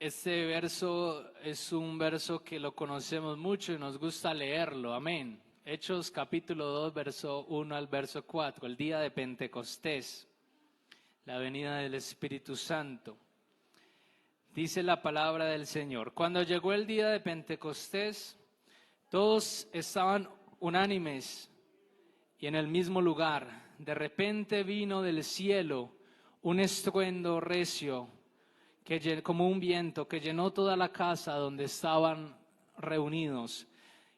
Este verso es un verso que lo conocemos mucho y nos gusta leerlo, amén. Hechos capítulo 2, verso 1 al verso 4, el día de Pentecostés, la venida del Espíritu Santo. Dice la palabra del Señor: cuando llegó el día de Pentecostés, todos estaban unánimes y en el mismo lugar. De repente vino del cielo un estruendo recio, como un viento, que llenó toda la casa donde estaban reunidos.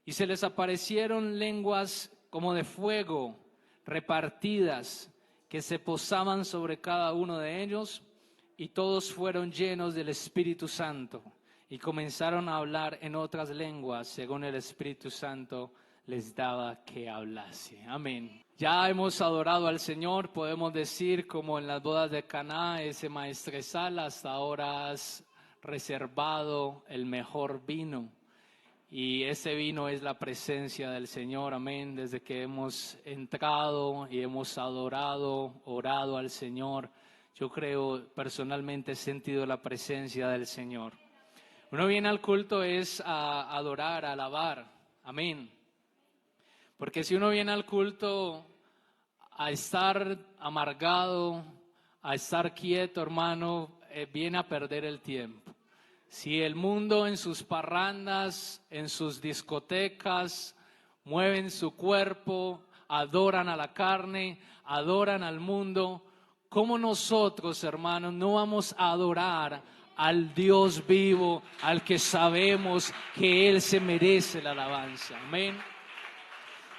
Y se les aparecieron lenguas como de fuego, repartidas, que se posaban sobre cada uno de ellos, y todos fueron llenos del Espíritu Santo, y comenzaron a hablar en otras lenguas, según el Espíritu Santo les daba que hablase. Amén. Ya hemos adorado al Señor, podemos decir, como en las bodas de Caná, ese maestresal, hasta ahora has reservado el mejor vino. Y ese vino es la presencia del Señor, amén. Desde que hemos entrado y hemos adorado, orado al Señor, yo creo, personalmente he sentido la presencia del Señor. Uno viene al culto es a adorar, a alabar, amén. Porque si uno viene al culto a estar amargado, a estar quieto, hermano, viene a perder el tiempo. Si el mundo en sus parrandas, en sus discotecas, mueven su cuerpo, adoran a la carne, adoran al mundo, ¿cómo nosotros, hermanos, no vamos a adorar al Dios vivo, al que sabemos que Él se merece la alabanza? Amén.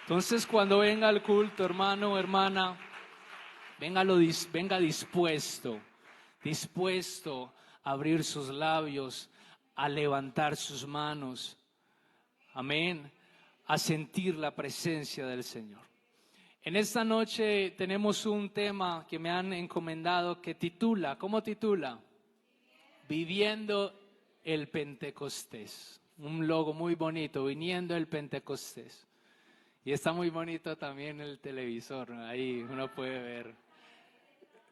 Entonces, cuando venga al culto, hermano, hermana, venga dispuesto a abrir sus labios, a levantar sus manos, amén, a sentir la presencia del Señor. En esta noche tenemos un tema que me han encomendado que titula, ¿cómo titula? Viviendo el Pentecostés. Un logo muy bonito, viniendo el Pentecostés. Y está muy bonito también el televisor, ahí uno puede ver,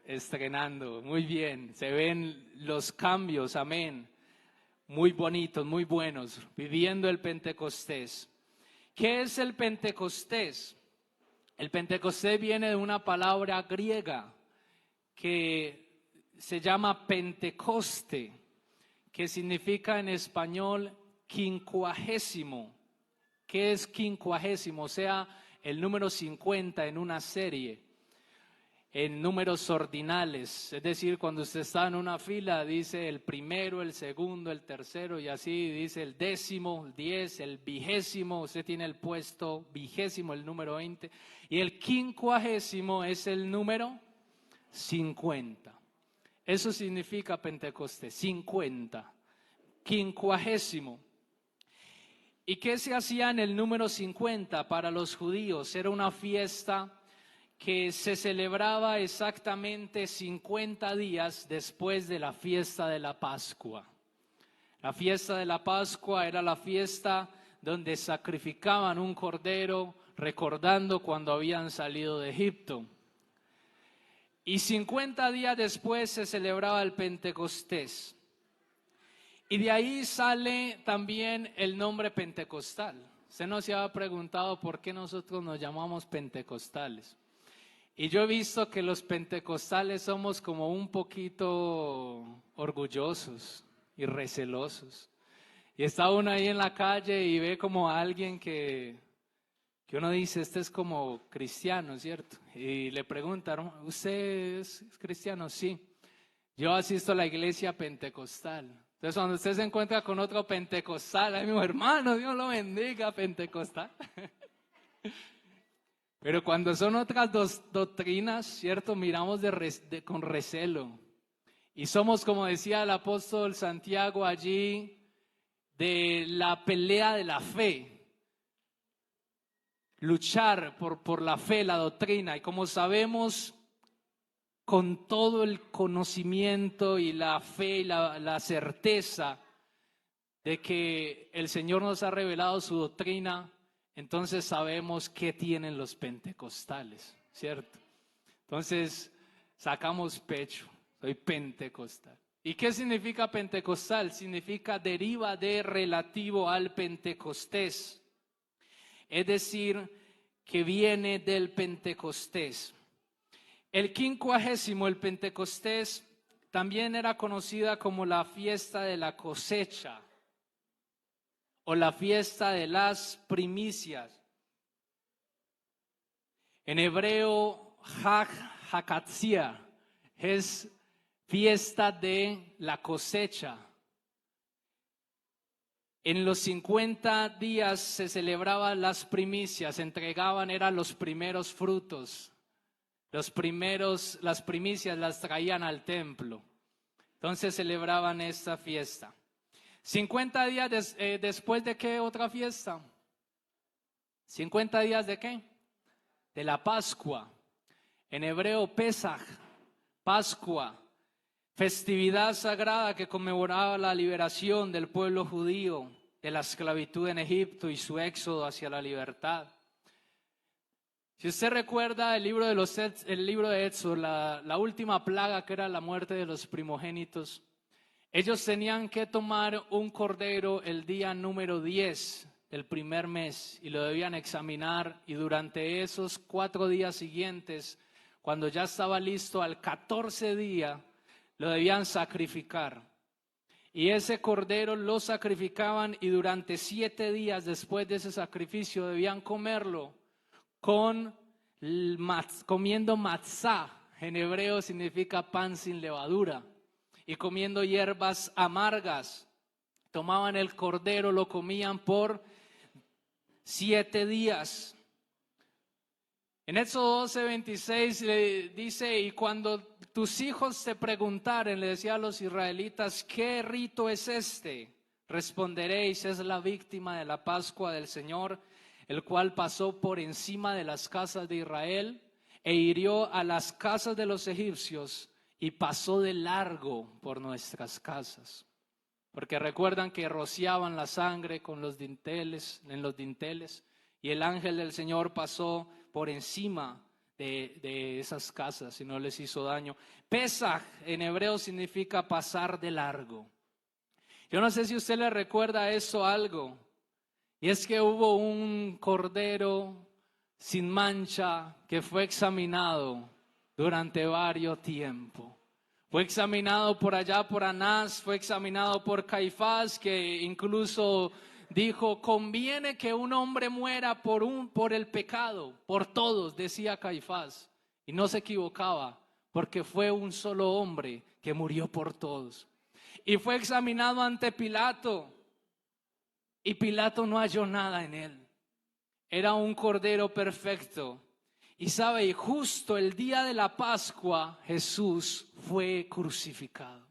estrenando, muy bien, se ven los cambios, amén, muy bonitos, muy buenos, viviendo el Pentecostés. ¿Qué es el Pentecostés? El Pentecostés viene de una palabra griega que se llama Pentecoste, que significa en español quincuagésimo. ¿Qué es quincuagésimo? O sea, el número 50 en una serie, en números ordinales. Es decir, cuando usted está en una fila, dice el primero, el segundo, el tercero, y así dice el décimo, el 10, el vigésimo. Usted tiene el puesto vigésimo, el número 20. Y el quincuagésimo es el número 50. Eso significa Pentecostés, 50, quincuagésimo. ¿Y qué se hacía en el número 50 para los judíos? Era una fiesta que se celebraba exactamente 50 días después de la fiesta de la Pascua. La fiesta de la Pascua era la fiesta donde sacrificaban un cordero recordando cuando habían salido de Egipto. Y 50 días después se celebraba el Pentecostés. Y de ahí sale también el nombre pentecostal. Usted no se ha preguntado por qué nosotros nos llamamos pentecostales. Y yo he visto que los pentecostales somos como un poquito orgullosos y recelosos. Y está uno ahí en la calle y ve como a alguien que uno dice, este es como cristiano, ¿cierto? Y le preguntan, ¿usted es cristiano? Sí. Yo asisto a la iglesia pentecostal. Entonces, cuando usted se encuentra con otro pentecostal, ay, mi hermano, Dios lo bendiga, pentecostal. Pero cuando son otras dos doctrinas, ¿cierto? Miramos con recelo. Y somos, como decía el apóstol Santiago allí, de la pelea de la fe. Luchar por la fe, la doctrina. Y como sabemos, con todo el conocimiento y la fe y la certeza de que el Señor nos ha revelado su doctrina, entonces sabemos qué tienen los pentecostales, ¿cierto? Entonces sacamos pecho, soy pentecostal. ¿Y qué significa pentecostal? Significa deriva de relativo al Pentecostés. Es decir, que viene del Pentecostés. El 50º, el Pentecostés, también era conocida como la fiesta de la cosecha o la fiesta de las primicias. En hebreo, Hag Hakatzia es fiesta de la cosecha. En los 50 días se celebraban las primicias, se entregaban, eran los primeros frutos. Las primicias las traían al templo. Entonces celebraban esta fiesta. 50 días después de qué otra fiesta? 50 días de qué? De la Pascua. En hebreo, Pesaj, Pascua, festividad sagrada que conmemoraba la liberación del pueblo judío de la esclavitud en Egipto y su éxodo hacia la libertad. Si usted recuerda el libro de Éxodo, la última plaga, que era la muerte de los primogénitos, ellos tenían que tomar un cordero el día número 10 del primer mes y lo debían examinar, y durante esos 4 días siguientes, cuando ya estaba listo al 14 día, lo debían sacrificar. Y ese cordero lo sacrificaban, y durante 7 días después de ese sacrificio debían comerlo comiendo matzá. En hebreo significa pan sin levadura, y comiendo hierbas amargas. Tomaban el cordero, lo comían por 7 días. En Éxodo 12:26 le dice: y cuando tus hijos te preguntaren, le decía a los israelitas, ¿qué rito es este? Responderéis: es la víctima de la Pascua del Señor, el cual pasó por encima de las casas de Israel e hirió a las casas de los egipcios y pasó de largo por nuestras casas. Porque recuerdan que rociaban la sangre en los dinteles, y el ángel del Señor pasó por encima de esas casas y no les hizo daño. Pesaj en hebreo significa pasar de largo. Yo no sé si usted le recuerda eso algo, y es que hubo un cordero sin mancha que fue examinado durante varios tiempos. Fue examinado por allá por Anás, fue examinado por Caifás, que incluso dijo: conviene que un hombre muera por el pecado, por todos, decía Caifás. Y no se equivocaba, porque fue un solo hombre que murió por todos. Y fue examinado ante Pilato, y Pilato no halló nada en él. Era un cordero perfecto. Y sabe, y justo el día de la Pascua, Jesús fue crucificado.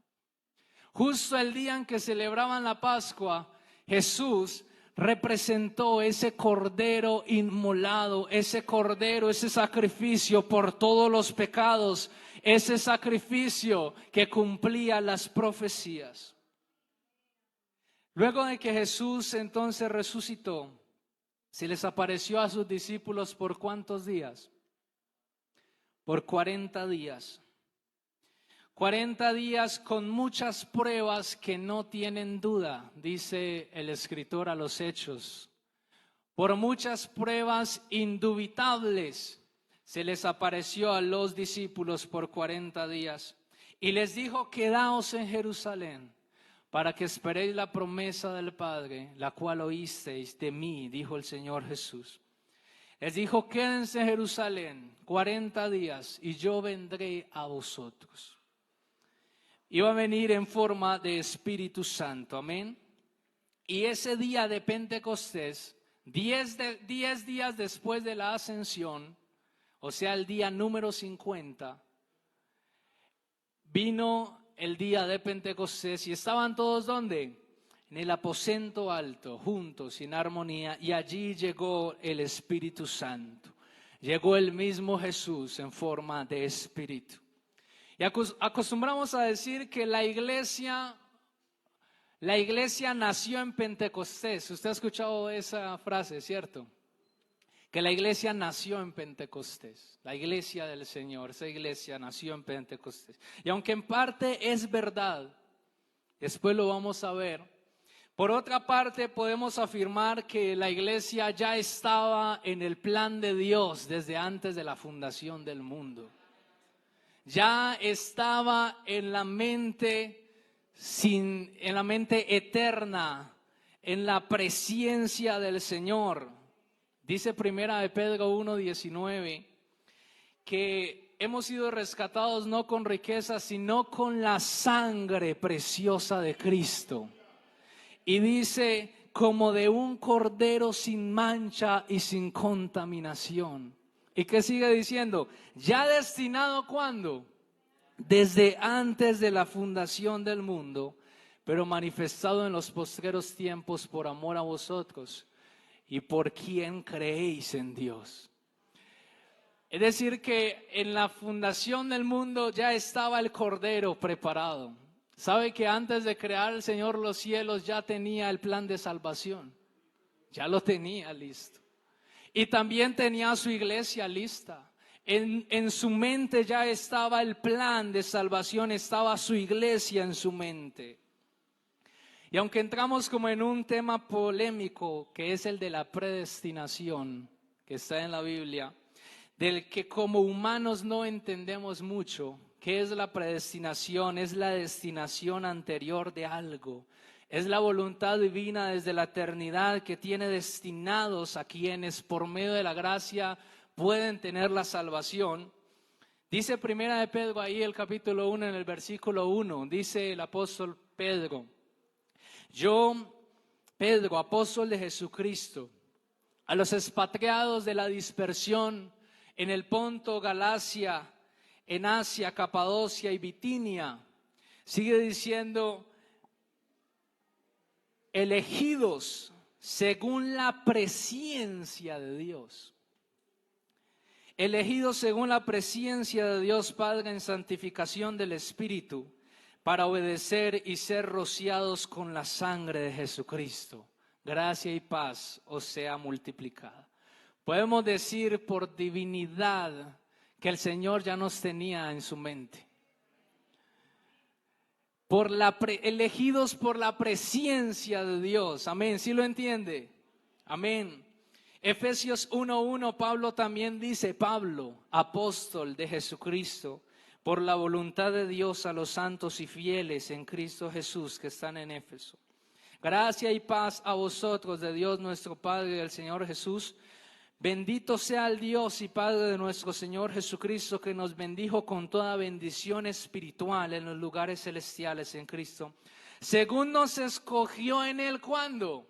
Justo el día en que celebraban la Pascua, Jesús representó ese cordero inmolado, ese cordero, ese sacrificio por todos los pecados, ese sacrificio que cumplía las profecías. Luego de que Jesús entonces resucitó, se les apareció a sus discípulos ¿por cuántos días? Por 40 días. 40 días con muchas pruebas que no tienen duda, dice el escritor a los Hechos. Por muchas pruebas indubitables se les apareció a los discípulos por 40 días y les dijo: quedaos en Jerusalén, para que esperéis la promesa del Padre, la cual oísteis de mí, dijo el Señor Jesús. Les dijo: quédense en Jerusalén 40 días y yo vendré a vosotros. Iba a venir en forma de Espíritu Santo, amén. Y ese día de Pentecostés, 10 días después de la ascensión, o sea, el día número 50, vino el día de Pentecostés, y estaban todos ¿dónde? En el aposento alto, juntos, en armonía, y allí llegó el Espíritu Santo. Llegó el mismo Jesús en forma de Espíritu. Y acostumbramos a decir que la iglesia nació en Pentecostés. Usted ha escuchado esa frase, ¿cierto? Que la iglesia nació en Pentecostés. La iglesia del Señor, esa iglesia nació en Pentecostés. Y aunque en parte es verdad, Después lo vamos a ver. Por otra parte, podemos afirmar que la iglesia ya estaba en el plan de Dios desde antes de la fundación del mundo. Ya estaba en la mente eterna, en la presencia del Señor. Dice Primera de Pedro 1:19 que hemos sido rescatados no con riquezas, sino con la sangre preciosa de Cristo. Y dice, como de un cordero sin mancha y sin contaminación. ¿Y qué sigue diciendo? Ya destinado, ¿cuándo? Desde antes de la fundación del mundo, pero manifestado en los postreros tiempos por amor a vosotros y por quien creéis en Dios. Es decir que en la fundación del mundo ya estaba el cordero preparado. ¿Sabe que antes de crear el Señor los cielos ya tenía el plan de salvación? Ya lo tenía listo. Y también tenía su iglesia lista. En su mente ya estaba el plan de salvación, estaba su iglesia en su mente. Y aunque entramos como en un tema polémico, que es el de la predestinación, que está en la Biblia, del que como humanos no entendemos mucho. ¿Qué es la predestinación? Es la destinación anterior de algo. Es la voluntad divina desde la eternidad que tiene destinados a quienes por medio de la gracia pueden tener la salvación. Dice Primera de Pedro ahí el capítulo 1 en el versículo 1, dice el apóstol Pedro: yo, Pedro, apóstol de Jesucristo, a los expatriados de la dispersión en el Ponto, Galacia, en Asia, Capadocia y Bitinia, sigue diciendo, elegidos según la presencia de Dios. Elegidos según la presencia de Dios Padre en santificación del Espíritu, para obedecer y ser rociados con la sangre de Jesucristo. Gracia y paz os sea multiplicada. Podemos decir por divinidad que el Señor ya nos tenía en su mente. Elegidos por la presencia de Dios. Amén. ¿Sí lo entiende? Amén. Efesios 1:1, Pablo también dice, Pablo, apóstol de Jesucristo, por la voluntad de Dios a los santos y fieles en Cristo Jesús que están en Éfeso. Gracia y paz a vosotros de Dios nuestro Padre y del Señor Jesús. Bendito sea el Dios y Padre de nuestro Señor Jesucristo, que nos bendijo con toda bendición espiritual en los lugares celestiales en Cristo, según nos escogió en Él, ¿cuándo?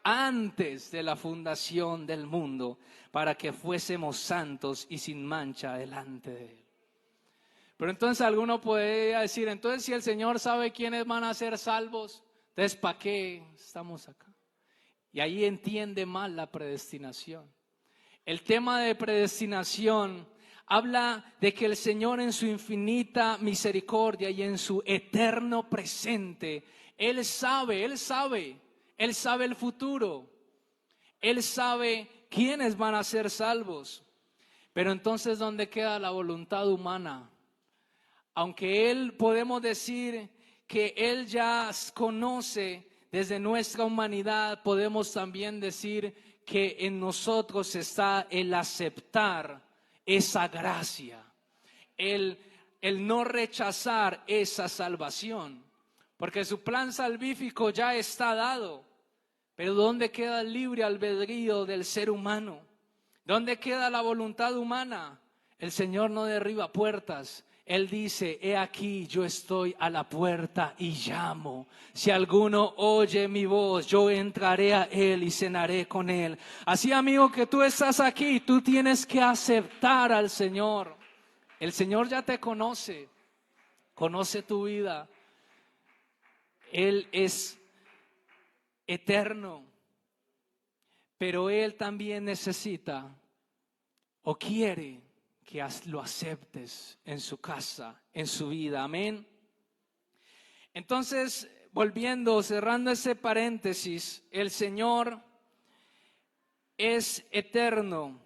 Antes de la fundación del mundo, para que fuésemos santos y sin mancha delante de Él. Pero entonces alguno podría decir, entonces si el Señor sabe quiénes van a ser salvos, entonces ¿para qué estamos acá? Y ahí entiende mal la predestinación. El tema de predestinación habla de que el Señor en su infinita misericordia y en su eterno presente, Él sabe el futuro. Él sabe quiénes van a ser salvos. Pero entonces, ¿dónde queda la voluntad humana? Aunque Él podemos decir que Él ya conoce desde nuestra humanidad, podemos también decir que en nosotros está el aceptar esa gracia, el no rechazar esa salvación, porque su plan salvífico ya está dado. Pero ¿dónde queda el libre albedrío del ser humano? ¿Dónde queda la voluntad humana? El Señor no derriba puertas. Él dice, he aquí, yo estoy a la puerta y llamo. Si alguno oye mi voz, yo entraré a él y cenaré con él. Así, amigo, que tú estás aquí, tú tienes que aceptar al Señor. El Señor ya te conoce tu vida. Él es eterno, pero Él también necesita o quiere que lo aceptes en su casa, en su vida. Amén. Entonces, cerrando ese paréntesis, el Señor es eterno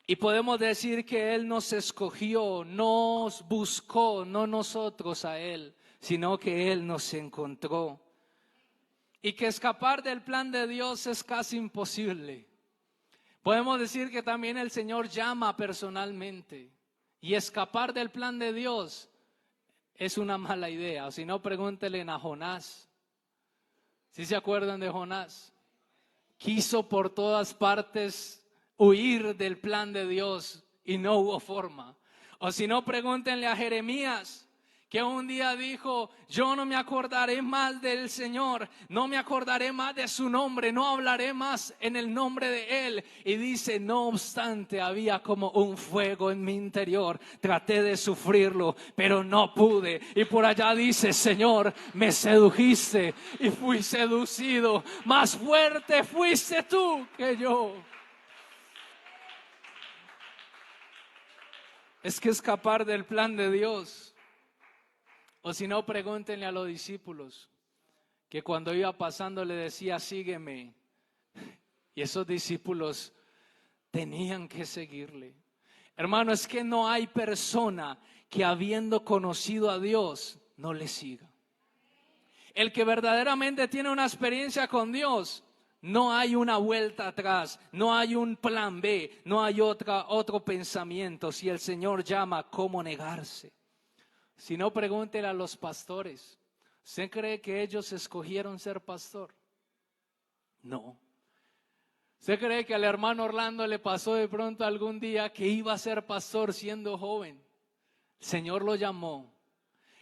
y podemos decir que Él nos escogió, nos buscó, no nosotros a Él, sino que Él nos encontró. Y que escapar del plan de Dios es casi imposible. Podemos decir que también el Señor llama personalmente. Y escapar del plan de Dios es una mala idea. O si no, pregúntenle a Jonás. ¿Sí se acuerdan de Jonás? Quiso por todas partes huir del plan de Dios y no hubo forma. O si no, pregúntenle a Jeremías, que un día dijo: yo no me acordaré más del Señor, no me acordaré más de su nombre, no hablaré más en el nombre de Él. Y dice: no obstante, había como un fuego en mi interior, traté de sufrirlo, pero no pude. Y por allá dice: Señor, me sedujiste y fui seducido, más fuerte fuiste tú que yo. Es que escapar del plan de Dios. O si no, pregúntenle a los discípulos, que cuando iba pasando le decía: sígueme. Y esos discípulos tenían que seguirle. Hermano, es que no hay persona que habiendo conocido a Dios no le siga. El que verdaderamente tiene una experiencia con Dios, no hay una vuelta atrás, no hay un plan B, no hay otro pensamiento. Si el Señor llama, ¿cómo negarse? Si no, pregúntele a los pastores. ¿Usted cree que ellos escogieron ser pastor? No. ¿Usted cree que al hermano Orlando le pasó de pronto algún día que iba a ser pastor siendo joven? El Señor lo llamó.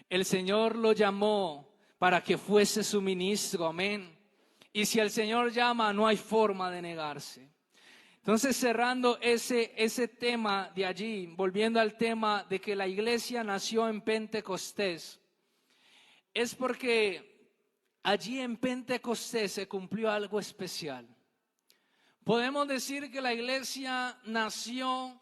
El Señor lo llamó para que fuese su ministro. Amén. Y si el Señor llama, no hay forma de negarse. Entonces, cerrando ese tema de allí, volviendo al tema de que la iglesia nació en Pentecostés, es porque allí en Pentecostés se cumplió algo especial. Podemos decir que la iglesia nació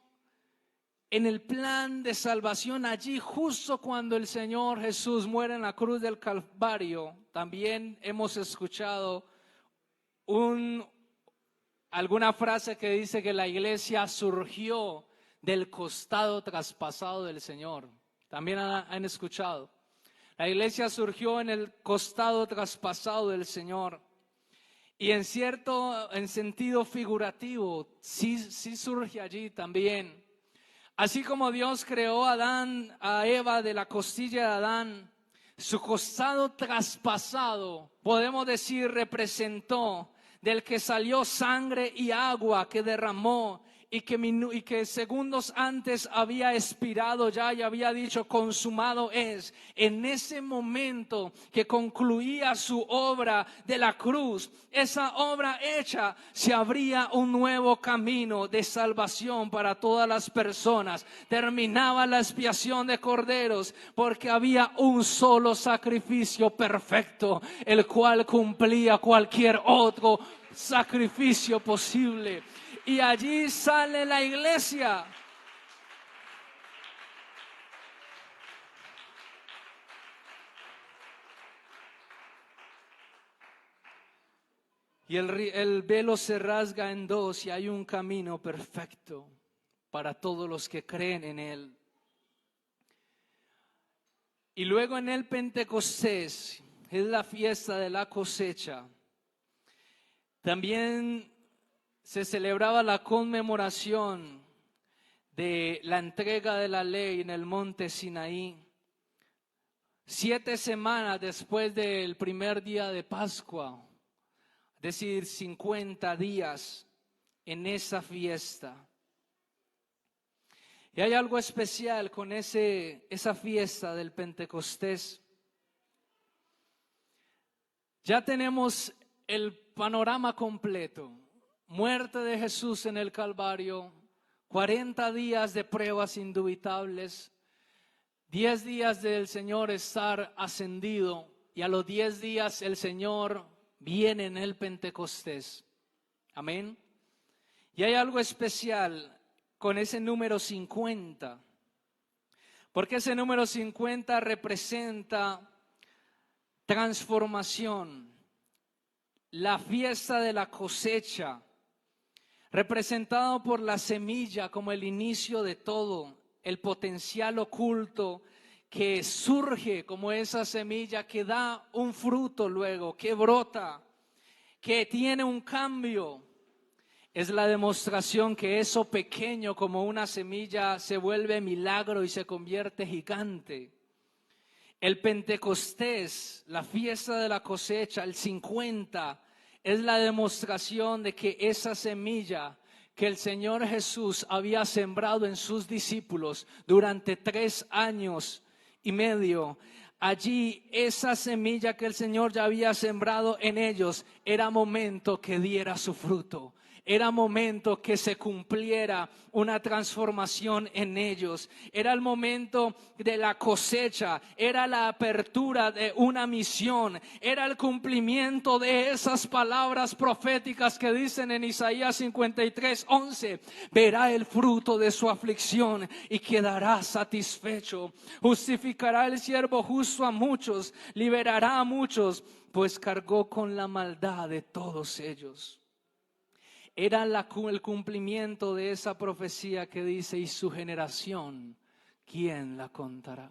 en el plan de salvación allí, justo cuando el Señor Jesús muere en la cruz del Calvario. También hemos escuchado alguna frase que dice que la iglesia surgió del costado traspasado del Señor. También han escuchado. La iglesia surgió en el costado traspasado del Señor. Y en sentido figurativo, sí surge allí también. Así como Dios creó a Eva de la costilla de Adán, su costado traspasado, podemos decir, representó del que salió sangre y agua que derramó y que segundos antes había expirado ya y había dicho: consumado es. En ese momento que concluía su obra de la cruz, esa obra hecha, se abría un nuevo camino de salvación para todas las personas. Terminaba la expiación de corderos porque había un solo sacrificio perfecto, el cual cumplía cualquier otro sacrificio posible. Y allí sale la iglesia. Y el velo se rasga en dos y hay un camino perfecto para todos los que creen en él. Y luego en el Pentecostés es la fiesta de la cosecha. También se celebraba la conmemoración de la entrega de la ley en el monte Sinaí. 7 semanas después del primer día de Pascua, es decir, 50 días en esa fiesta. Y hay algo especial con esa fiesta del Pentecostés. Ya tenemos el panorama completo. Muerte de Jesús en el Calvario, 40 días de pruebas indubitables, 10 días del Señor estar ascendido, y a los 10 días el Señor viene en el Pentecostés. Amén. Y hay algo especial con ese número 50, porque ese número 50 representa transformación, la fiesta de la cosecha, representado por la semilla como el inicio de todo, el potencial oculto que surge como esa semilla que da un fruto luego, que brota, que tiene un cambio. Es la demostración que eso pequeño como una semilla se vuelve milagro y se convierte gigante. El Pentecostés, la fiesta de la cosecha, el 50, es la demostración de que esa semilla que el Señor Jesús había sembrado en sus discípulos durante 3 años y medio, allí esa semilla que el Señor ya había sembrado en ellos, era momento que diera su fruto. Era momento que se cumpliera una transformación en ellos. Era el momento de la cosecha. Era la apertura de una misión. Era el cumplimiento de esas palabras proféticas que dicen en Isaías 53:11. Verá el fruto de su aflicción y quedará satisfecho. Justificará el siervo justo a muchos. Liberará a muchos, pues cargó con la maldad de todos ellos. Era el cumplimiento de esa profecía que dice, y su generación, ¿quién la contará?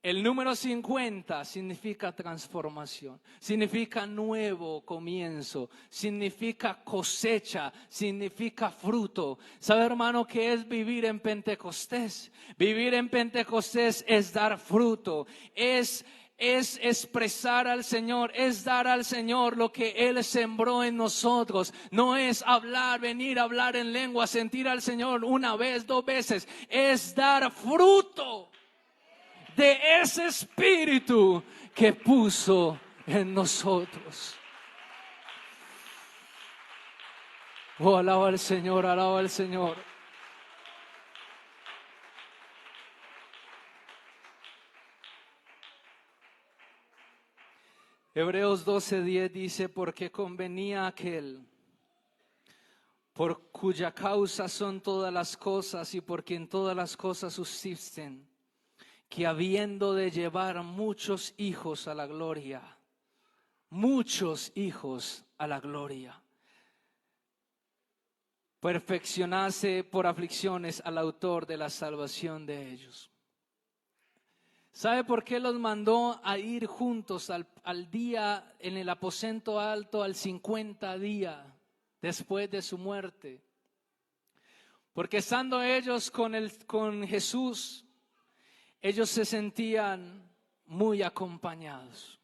El número 50 significa transformación, significa nuevo comienzo, significa cosecha, significa fruto. ¿Sabe, hermano, qué es vivir en Pentecostés? Vivir en Pentecostés es dar fruto, es expresar al Señor, es dar al Señor lo que Él sembró en nosotros. No es hablar, venir a hablar en lengua, sentir al Señor una vez, 2 veces. Es dar fruto de ese espíritu que puso en nosotros. Oh, alaba al Señor, alaba al Señor. Hebreos 12:10 dice, porque convenía aquel por cuya causa son todas las cosas y por quien todas las cosas subsisten, que habiendo de llevar muchos hijos a la gloria, perfeccionase por aflicciones al autor de la salvación de ellos. ¿Sabe por qué los mandó a ir juntos al día en el aposento alto, al 50 día después de su muerte? Porque estando ellos con Jesús, ellos se sentían muy acompañados.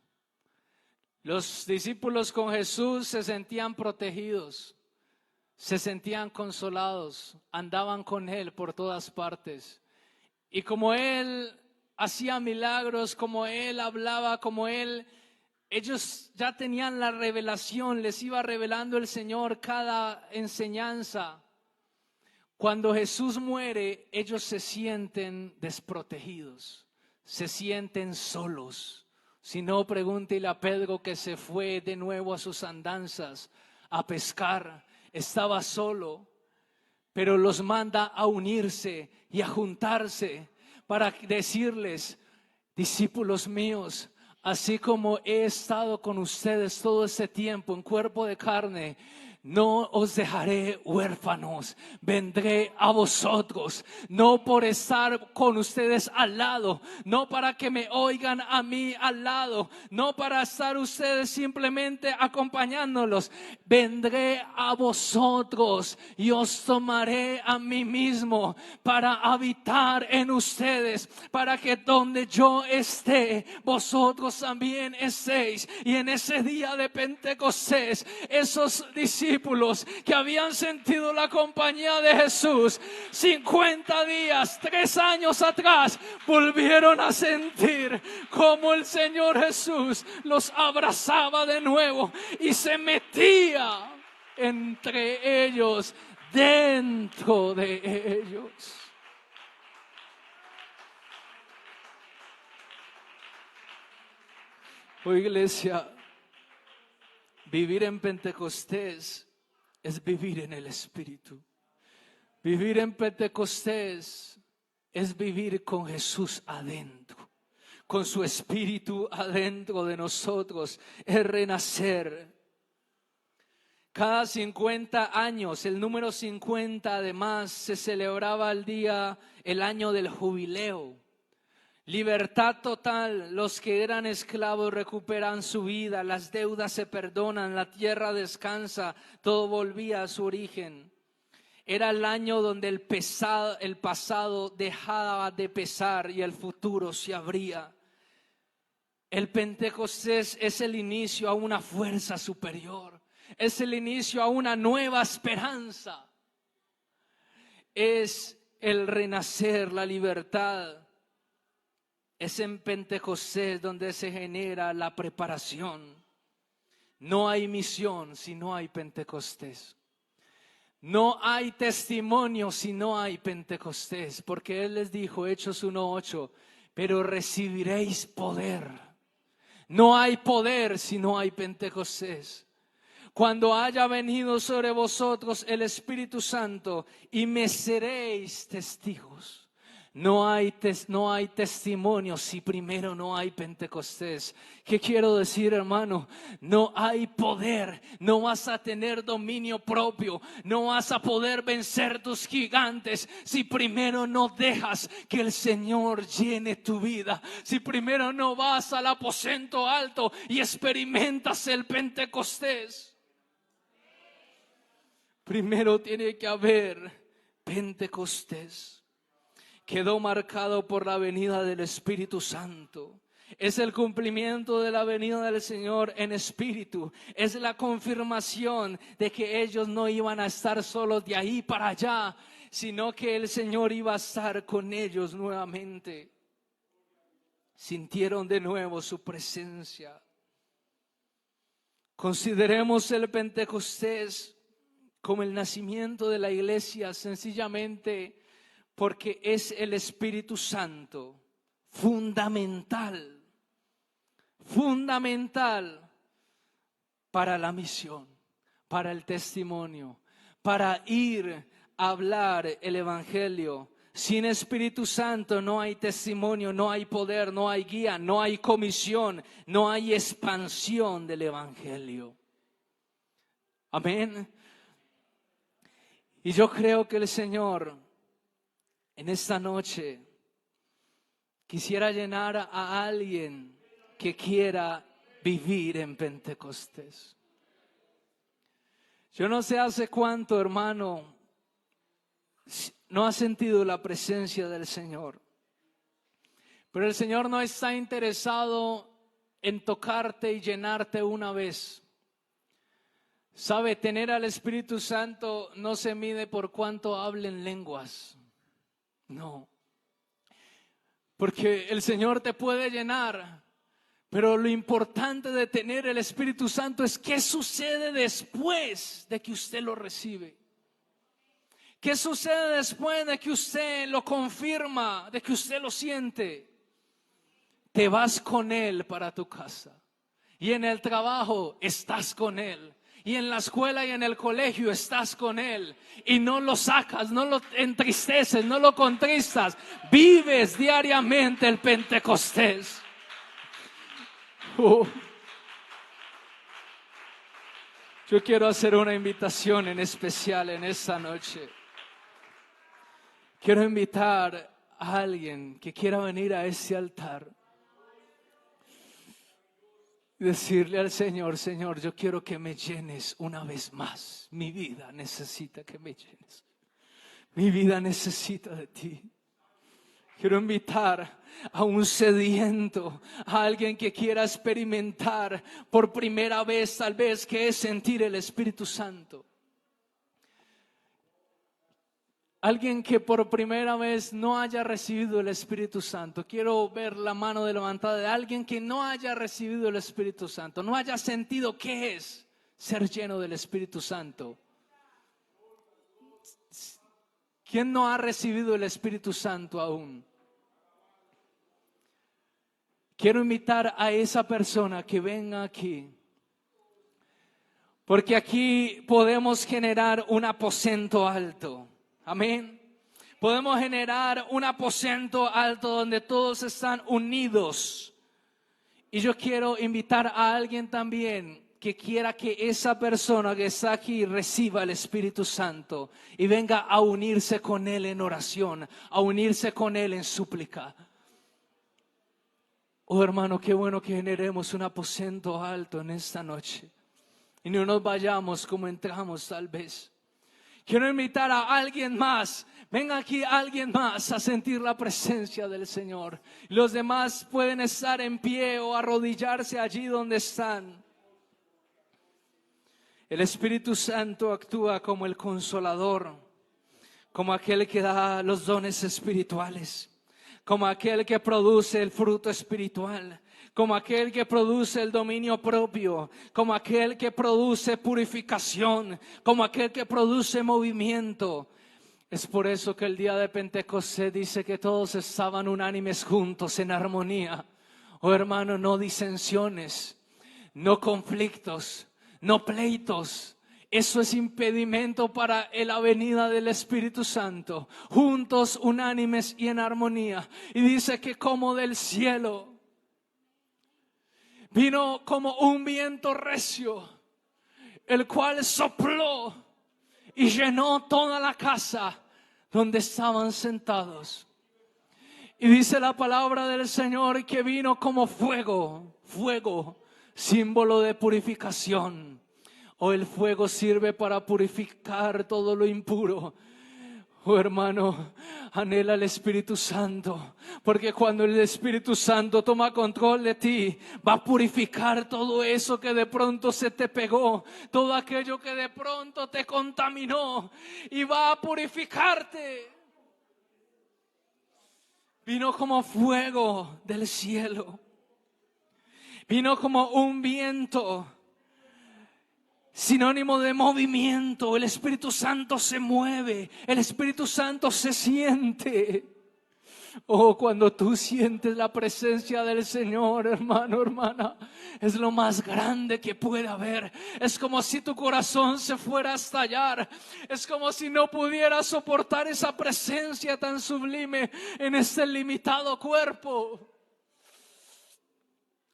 Los discípulos con Jesús se sentían protegidos, se sentían consolados, andaban con Él por todas partes. Y como Él hacía milagros, como Él hablaba, ellos ya tenían la revelación, les iba revelando el Señor cada enseñanza. Cuando Jesús muere, ellos se sienten desprotegidos, se sienten solos. Si no, pregúntele a Pedro, que se fue de nuevo a sus andanzas a pescar, estaba solo, pero los manda a unirse y a juntarse para decirles, discípulos míos, así como he estado con ustedes todo este tiempo en cuerpo de carne, no os dejaré huérfanos, vendré a vosotros, no por estar con ustedes al lado, no para que me oigan a mí al lado, no para estar ustedes simplemente acompañándolos, vendré a vosotros y os tomaré a mí mismo para habitar en ustedes, para que donde yo esté, vosotros también estéis. Y en ese día de Pentecostés, esos discípulos que habían sentido la compañía de Jesús 50 días, 3 años atrás, volvieron a sentir como el Señor Jesús los abrazaba de nuevo y se metía entre ellos, dentro de ellos. Oh, iglesia, vivir en Pentecostés es vivir en el Espíritu. Vivir en Pentecostés es vivir con Jesús adentro, con su Espíritu adentro de nosotros, es renacer. Cada 50 años, el número 50 además, se celebraba el año del jubileo. Libertad total, los que eran esclavos recuperan su vida, las deudas se perdonan, la tierra descansa, todo volvía a su origen. Era el año donde el pasado dejaba de pesar y el futuro se abría. El Pentecostés es el inicio a una fuerza superior, es el inicio a una nueva esperanza, es el renacer, la libertad. Es en Pentecostés donde se genera la preparación. No hay misión si no hay Pentecostés. No hay testimonio si no hay Pentecostés, porque Él les dijo, Hechos 1:8, pero recibiréis poder. No hay poder si no hay Pentecostés. Cuando haya venido sobre vosotros el Espíritu Santo y me seréis testigos. No hay testimonio si primero no hay Pentecostés. ¿Qué quiero decir, hermano? No hay poder, no vas a tener dominio propio, no vas a poder vencer tus gigantes si primero no dejas que el Señor llene tu vida. Si primero no vas al aposento alto y experimentas el Pentecostés. Primero tiene que haber Pentecostés. Quedó marcado por la venida del Espíritu Santo. Es el cumplimiento de la venida del Señor en espíritu. Es la confirmación de que ellos no iban a estar solos de ahí para allá, sino que el Señor iba a estar con ellos nuevamente. Sintieron de nuevo su presencia. Consideremos el Pentecostés como el nacimiento de la iglesia, sencillamente porque es el Espíritu Santo fundamental para la misión, para el testimonio, para ir a hablar el Evangelio. Sin Espíritu Santo no hay testimonio, no hay poder, no hay guía, no hay comisión, no hay expansión del Evangelio. Amén. Y yo creo que el Señor en esta noche quisiera llenar a alguien que quiera vivir en Pentecostés. Yo no sé hace cuánto, hermano, no has sentido la presencia del Señor. Pero el Señor no está interesado en tocarte y llenarte una vez. Sabe, tener al Espíritu Santo no se mide por cuánto hablen lenguas. No, porque el Señor te puede llenar, pero lo importante de tener el Espíritu Santo es qué sucede después de que usted lo recibe. ¿Qué sucede después de que usted lo confirma, de que usted lo siente? Te vas con Él para tu casa y en el trabajo estás con Él. Y en la escuela y en el colegio estás con Él. Y no lo sacas, no lo entristeces, no lo contristas. Vives diariamente el Pentecostés. Yo quiero hacer una invitación en especial en esta noche. Quiero invitar a alguien que quiera venir a ese altar. Decirle al Señor, Señor, yo quiero que me llenes una vez más. Mi vida necesita que me llenes. Mi vida necesita de ti. Quiero invitar a un sediento, a alguien que quiera experimentar por primera vez, tal vez, que es sentir el Espíritu Santo. Alguien que por primera vez no haya recibido el Espíritu Santo. Quiero ver la mano levantada de alguien que no haya recibido el Espíritu Santo. No haya sentido qué es ser lleno del Espíritu Santo. ¿Quién no ha recibido el Espíritu Santo aún? Quiero invitar a esa persona que venga aquí. Porque aquí podemos generar un aposento alto. Amén. Podemos generar un aposento alto donde todos están unidos. Y yo quiero invitar a alguien también que quiera que esa persona que está aquí reciba el Espíritu Santo y venga a unirse con Él en oración, a unirse con Él en súplica. Oh hermano, qué bueno que generemos un aposento alto en esta noche y no nos vayamos como entramos tal vez. Quiero invitar a alguien más. Venga aquí alguien más a sentir la presencia del Señor. Los demás pueden estar en pie o arrodillarse allí donde están. El Espíritu Santo actúa como el consolador, como aquel que da los dones espirituales, como aquel que produce el fruto espiritual, como aquel que produce el dominio propio, como aquel que produce purificación, como aquel que produce movimiento. Es por eso que el día de Pentecostés dice que todos estaban unánimes juntos en armonía. Oh hermano, no disensiones, no conflictos, no pleitos. Eso es impedimento para la venida del Espíritu Santo. Juntos, unánimes y en armonía. Y dice que como del cielo vino como un viento recio, el cual sopló y llenó toda la casa donde estaban sentados. Y dice la palabra del Señor que vino como fuego, símbolo de purificación. O el fuego sirve para purificar todo lo impuro. Oh hermano, anhela el Espíritu Santo, porque cuando el Espíritu Santo toma control de ti, va a purificar todo eso que de pronto se te pegó, todo aquello que de pronto te contaminó, y va a purificarte. Vino como fuego del cielo, vino como un viento, sinónimo de movimiento. El Espíritu Santo se mueve, el Espíritu Santo se siente. Oh, cuando tú sientes la presencia del Señor, hermano, hermana, es lo más grande que puede haber. Es como si tu corazón se fuera a estallar. Es como si no pudieras soportar esa presencia tan sublime en este limitado cuerpo.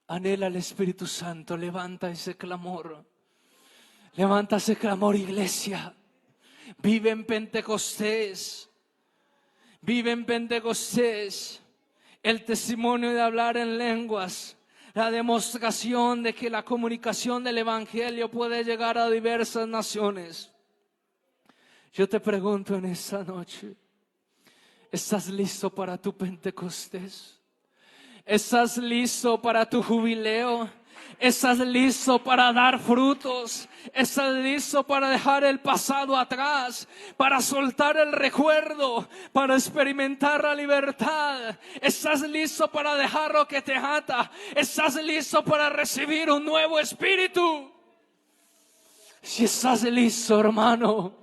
Anhela el Espíritu Santo, levanta ese clamor. Levanta ese clamor, iglesia. Vive en Pentecostés. Vive en Pentecostés. El testimonio de hablar en lenguas. La demostración de que la comunicación del Evangelio puede llegar a diversas naciones. Yo te pregunto en esta noche, ¿estás listo para tu Pentecostés? ¿Estás listo para tu jubileo? ¿Estás listo para dar frutos? ¿Estás listo para dejar el pasado atrás? Para soltar el recuerdo, para experimentar la libertad. ¿Estás listo para dejar lo que te ata? ¿Estás listo para recibir un nuevo espíritu? Si estás listo, hermano,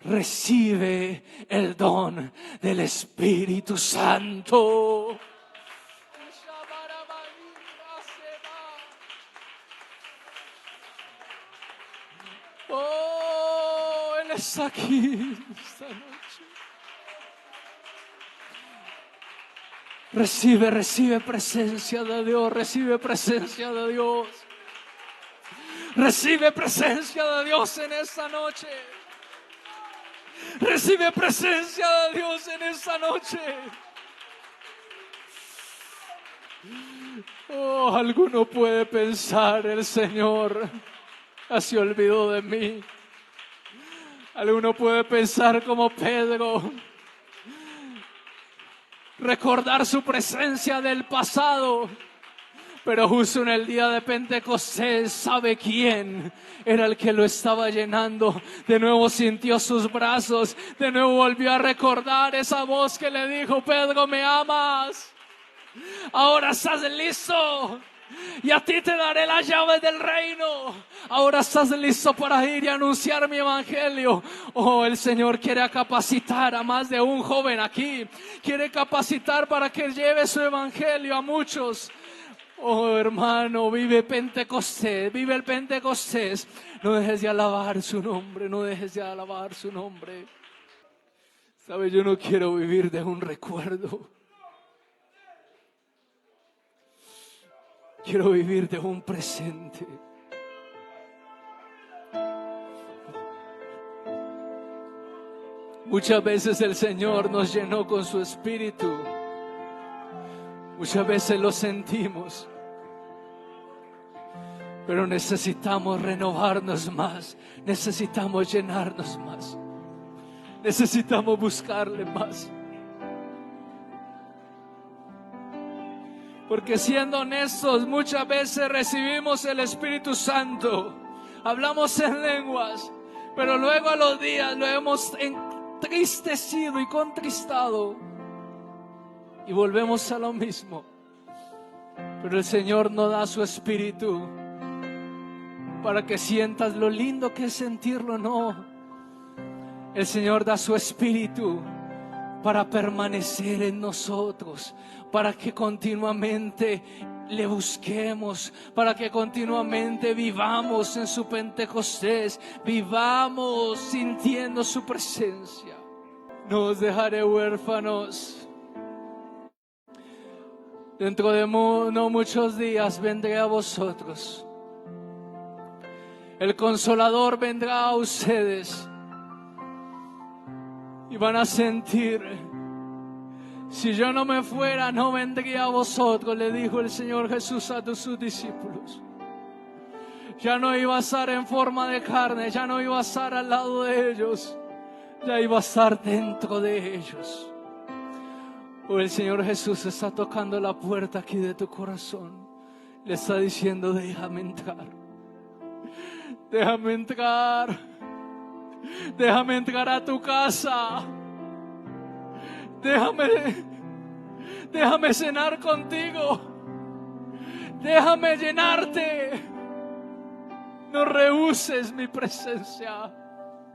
recibe el don del Espíritu Santo. Oh, Él está aquí esta noche. Recibe presencia de Dios, recibe presencia de Dios. Recibe presencia de Dios en esta noche. Recibe presencia de Dios en esta noche. Oh, alguno puede pensar, el Señor se olvidó de mí. Alguno puede pensar como Pedro, recordar su presencia del pasado. Pero justo en el día de Pentecostés, ¿sabe quién era el que lo estaba llenando? De nuevo sintió sus brazos, de nuevo volvió a recordar esa voz que le dijo: Pedro, ¿me amas? Ahora estás listo. Y a ti te daré las llaves del reino. Ahora estás listo para ir y anunciar mi evangelio. Oh, el Señor quiere capacitar a más de un joven aquí. Quiere capacitar para que lleve su evangelio a muchos. Oh, hermano, vive Pentecostés, vive el Pentecostés. No dejes de alabar su nombre, no dejes de alabar su nombre. ¿Sabe? Yo no quiero vivir de un recuerdo. Quiero vivir de un presente. Muchas veces el Señor nos llenó con su espíritu, Muchas veces lo sentimos, pero necesitamos renovarnos más, necesitamos llenarnos más, necesitamos buscarle más. Porque siendo honestos, muchas veces recibimos el Espíritu Santo, hablamos en lenguas, pero luego a los días lo hemos entristecido y contristado y volvemos a lo mismo. Pero el Señor no da su Espíritu para que sientas lo lindo que es sentirlo, no. El Señor da su Espíritu para permanecer en nosotros, para que continuamente le busquemos, para que continuamente vivamos en su Pentecostés, vivamos sintiendo su presencia. No os dejaré huérfanos. Dentro de no muchos días vendré a vosotros. El Consolador vendrá a ustedes y van a sentir: si yo no me fuera, no vendría a vosotros, le dijo el Señor Jesús a sus discípulos. Ya no iba a estar en forma de carne, ya no iba a estar al lado de ellos, ya iba a estar dentro de ellos. Hoy el Señor Jesús está tocando la puerta aquí de tu corazón. Le está diciendo: déjame entrar. Déjame entrar. Déjame entrar a tu casa. Déjame cenar contigo. Déjame llenarte. No rehuses mi presencia.